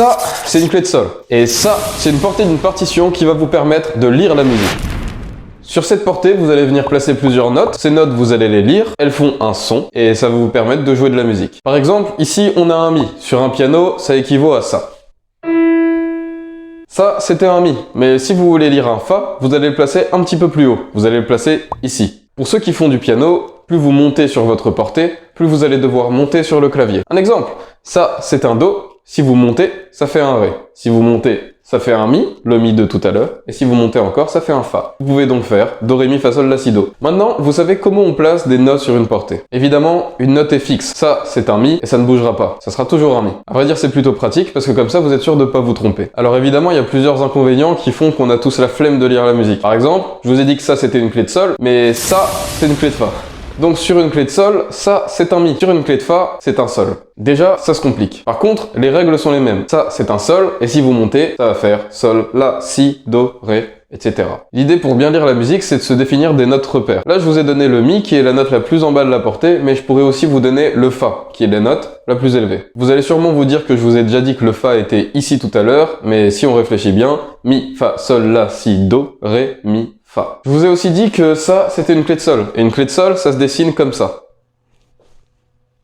Ça, c'est une clé de sol. Et ça, c'est une portée d'une partition qui va vous permettre de lire la musique. Sur cette portée, vous allez venir placer plusieurs notes. Ces notes, vous allez les lire. Elles font un son et ça va vous permettre de jouer de la musique. Par exemple, ici, on a un Mi. Sur un piano, ça équivaut à ça. Ça, c'était un Mi. Mais si vous voulez lire un Fa, vous allez le placer un petit peu plus haut. Vous allez le placer ici. Pour ceux qui font du piano, plus vous montez sur votre portée, plus vous allez devoir monter sur le clavier. Un exemple, ça, c'est un Do. Si vous montez, ça fait un Ré. Si vous montez, ça fait un Mi, le Mi de tout à l'heure. Et si vous montez encore, ça fait un Fa. Vous pouvez donc faire Do, Ré, Mi, Fa, Sol, La, Si, Do. Maintenant, vous savez comment on place des notes sur une portée. Évidemment, une note est fixe. Ça, c'est un Mi et ça ne bougera pas. Ça sera toujours un Mi. À vrai dire, c'est plutôt pratique parce que comme ça, vous êtes sûr de ne pas vous tromper. Alors évidemment, il y a plusieurs inconvénients qui font qu'on a tous la flemme de lire la musique. Par exemple, je vous ai dit que ça, c'était une clé de Sol, mais ça, c'est une clé de Fa. Donc sur une clé de Sol, ça c'est un Mi. Sur une clé de Fa, c'est un Sol. Déjà, ça se complique. Par contre, les règles sont les mêmes. Ça c'est un Sol, et si vous montez, ça va faire Sol, La, Si, Do, Ré, etc. L'idée pour bien lire la musique, c'est de se définir des notes repères. Là, je vous ai donné le Mi, qui est la note la plus en bas de la portée, mais je pourrais aussi vous donner le Fa, qui est la note la plus élevée. Vous allez sûrement vous dire que je vous ai déjà dit que le Fa était ici tout à l'heure, mais si on réfléchit bien, Mi, Fa, Sol, La, Si, Do, Ré, Mi, Fa. Je vous ai aussi dit que ça, c'était une clé de Sol. Et une clé de Sol, ça se dessine comme ça.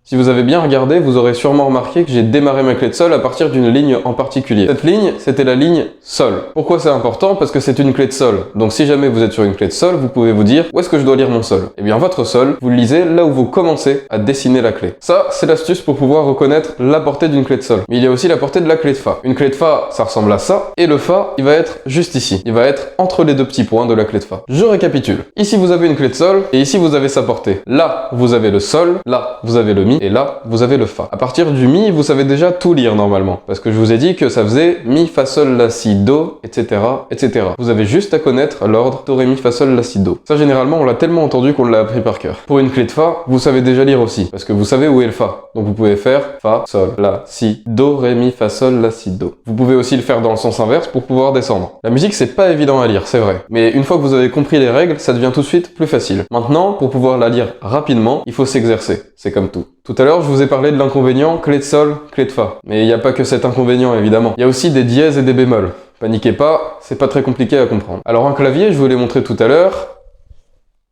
Si vous avez bien regardé, vous aurez sûrement remarqué que j'ai démarré ma clé de Sol à partir d'une ligne en particulier. Cette ligne, c'était la ligne Sol. Pourquoi c'est important? Parce que c'est une clé de Sol. Donc si jamais vous êtes sur une clé de Sol, vous pouvez vous dire, où est-ce que je dois lire mon Sol? Eh bien votre Sol, vous le lisez là où vous commencez à dessiner la clé. Ça, c'est l'astuce pour pouvoir reconnaître la portée d'une clé de Sol. Mais il y a aussi la portée de la clé de Fa. Une clé de Fa, ça ressemble à ça, et le Fa, il va être juste ici. Il va être entre les deux petits points de la clé de Fa. Je récapitule. Ici, vous avez une clé de Sol, et ici, vous avez sa portée. Là, vous avez le Sol, là, vous avez le Mi, et là, vous avez le Fa. À partir du Mi, vous savez déjà tout lire normalement, parce que je vous ai dit que ça faisait Mi, Fa, Sol, La, Si, Do, etc., etc. Vous avez juste à connaître l'ordre Do, Ré, Mi, Fa, Sol, La, Si, Do. Ça, généralement, on l'a tellement entendu qu'on l'a appris par cœur. Pour une clé de Fa, vous savez déjà lire aussi, parce que vous savez où est le Fa. Donc vous pouvez faire Fa, Sol, La, Si, Do, Ré, Mi, Fa, Sol, La, Si, Do. Vous pouvez aussi le faire dans le sens inverse pour pouvoir descendre. La musique, c'est pas évident à lire, c'est vrai. Mais une fois que vous avez compris les règles, ça devient tout de suite plus facile. Maintenant, pour pouvoir la lire rapidement, il faut s'exercer. C'est comme tout. Tout à l'heure, je vous ai parlé de l'inconvénient clé de Sol, clé de Fa. Mais il n'y a pas que cet inconvénient, évidemment. Il y a aussi des dièses et des bémols. Paniquez pas, c'est pas très compliqué à comprendre. Alors un clavier, je vous l'ai montré tout à l'heure,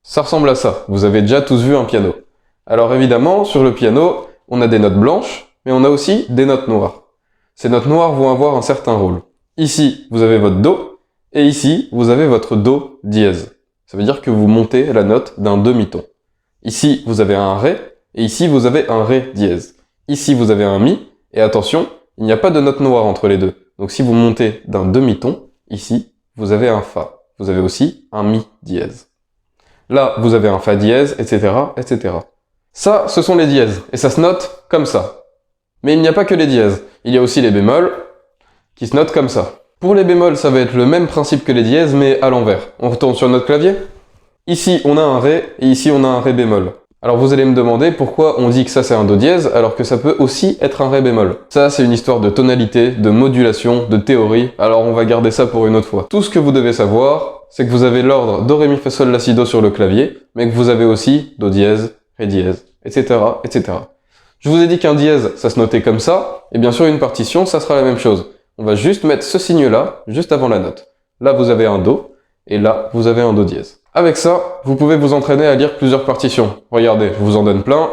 ça ressemble à ça. Vous avez déjà tous vu un piano. Alors évidemment, sur le piano, on a des notes blanches, mais on a aussi des notes noires. Ces notes noires vont avoir un certain rôle. Ici, vous avez votre Do, et ici, vous avez votre Do dièse. Ça veut dire que vous montez la note d'un demi-ton. Ici, vous avez un Ré, et ici, vous avez un Ré dièse. Ici, vous avez un Mi, et attention, il n'y a pas de note noire entre les deux. Donc si vous montez d'un demi-ton, ici, vous avez un Fa. Vous avez aussi un Mi dièse. Là, vous avez un Fa dièse, etc., etc. Ça, ce sont les dièses, et ça se note comme ça. Mais il n'y a pas que les dièses. Il y a aussi les bémols, qui se notent comme ça. Pour les bémols, ça va être le même principe que les dièses, mais à l'envers. On retourne sur notre clavier. Ici, on a un Ré, et ici, on a un Ré bémol. Alors vous allez me demander pourquoi on dit que ça c'est un Do dièse alors que ça peut aussi être un Ré bémol. Ça c'est une histoire de tonalité, de modulation, de théorie, alors on va garder ça pour une autre fois. Tout ce que vous devez savoir, c'est que vous avez l'ordre Do, Ré, Mi, Fa, Sol, La, Si, Do sur le clavier, mais que vous avez aussi Do dièse, Ré dièse, etc., etc. Je vous ai dit qu'un dièse ça se notait comme ça, et bien sûr une partition ça sera la même chose. On va juste mettre ce signe-là, juste avant la note. Là vous avez un Do, et là vous avez un Do dièse. Avec ça, vous pouvez vous entraîner à lire plusieurs partitions. Regardez, je vous en donne plein.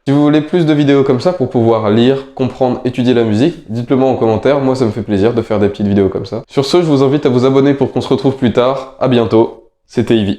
Si vous voulez plus de vidéos comme ça pour pouvoir lire, comprendre, étudier la musique, dites-le moi en commentaire, moi ça me fait plaisir de faire des petites vidéos comme ça. Sur ce, je vous invite à vous abonner pour qu'on se retrouve plus tard. À bientôt, c'était Ivy.